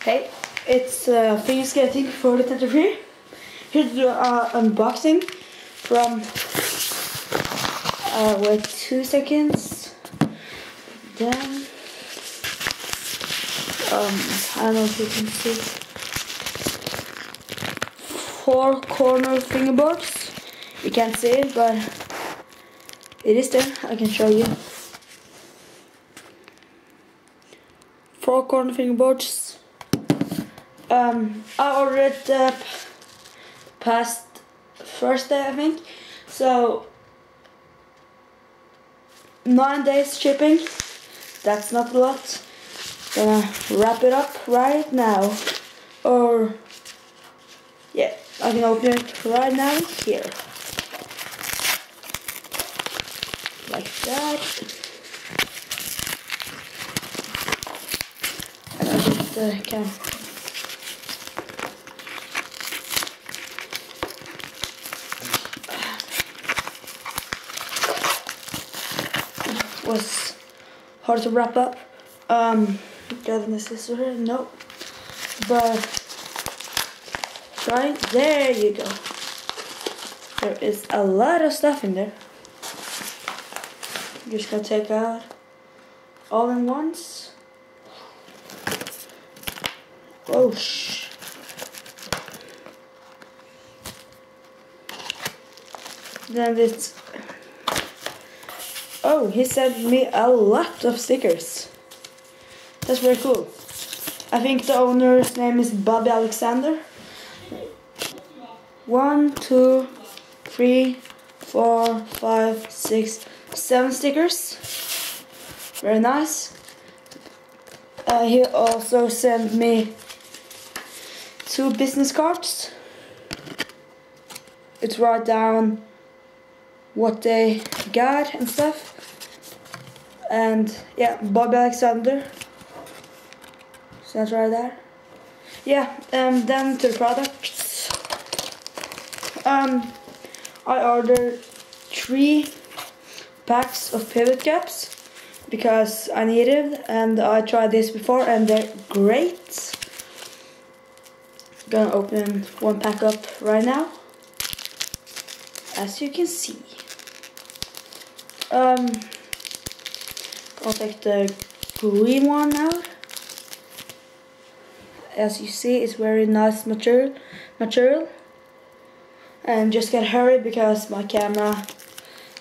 Hey, it's Finger Skating for the 23. Here's the unboxing from, wait 2 seconds, then, I don't know if you can see, 4-corner fingerboards. You can't see it, but it is there. I can show you. 4-corner fingerboards. I ordered it past Thursday, I think. So 9 days shipping. That's not a lot. Gonna wrap it up right now. Or yeah, I can open it right now here. Like that. And I just can. Was hard to wrap up. Got the scissors, no. But right there you go. There is a lot of stuff in there. Just gonna take out all in once. Oh shh. Then it's. Oh, he sent me a lot of stickers. That's very cool. I think the owner's name is Bobby Alexander. 1, 2, 3, 4, 5, 6, 7 stickers. Very nice. He also sent me 2 business cards. It's right down what they got and stuff. And yeah, Bobby Alexander. So that's right there. Yeah, then to the products. I ordered 3 packs of pivot caps because I needed, and I tried this before and they're great. Gonna open 1 pack up right now. As you can see. I'll take the green one out. As you see, it's very nice material. And just gotta hurry because my camera,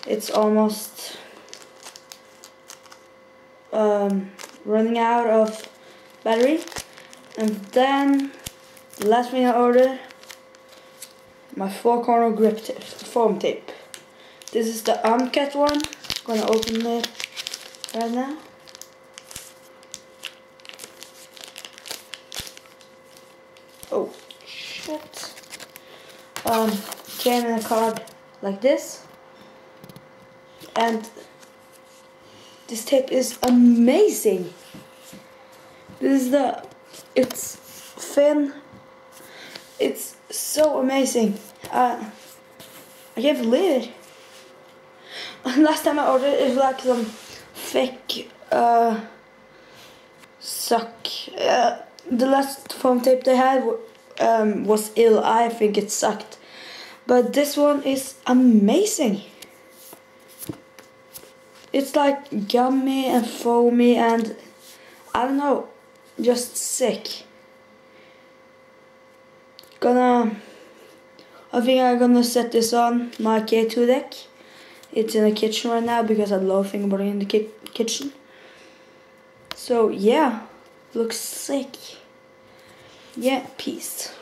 it's almost running out of battery. And then the last thing I ordered, my 4-corner grip tape, foam tape. This is the uncut one. I'm gonna open it right now. Oh shit. Came in a card like this. And this tape is amazing. This is it's thin. It's so amazing. I can't believe it. Last time I ordered it was like some fake suck. The last foam tape they had was ill. I think it sucked. But this one is amazing. It's like gummy and foamy and I don't know, just sick. I think I'm gonna set this on my K2 deck. It's in the kitchen right now because I love fingerboarding in the kitchen. So yeah, looks sick. Yeah, peace.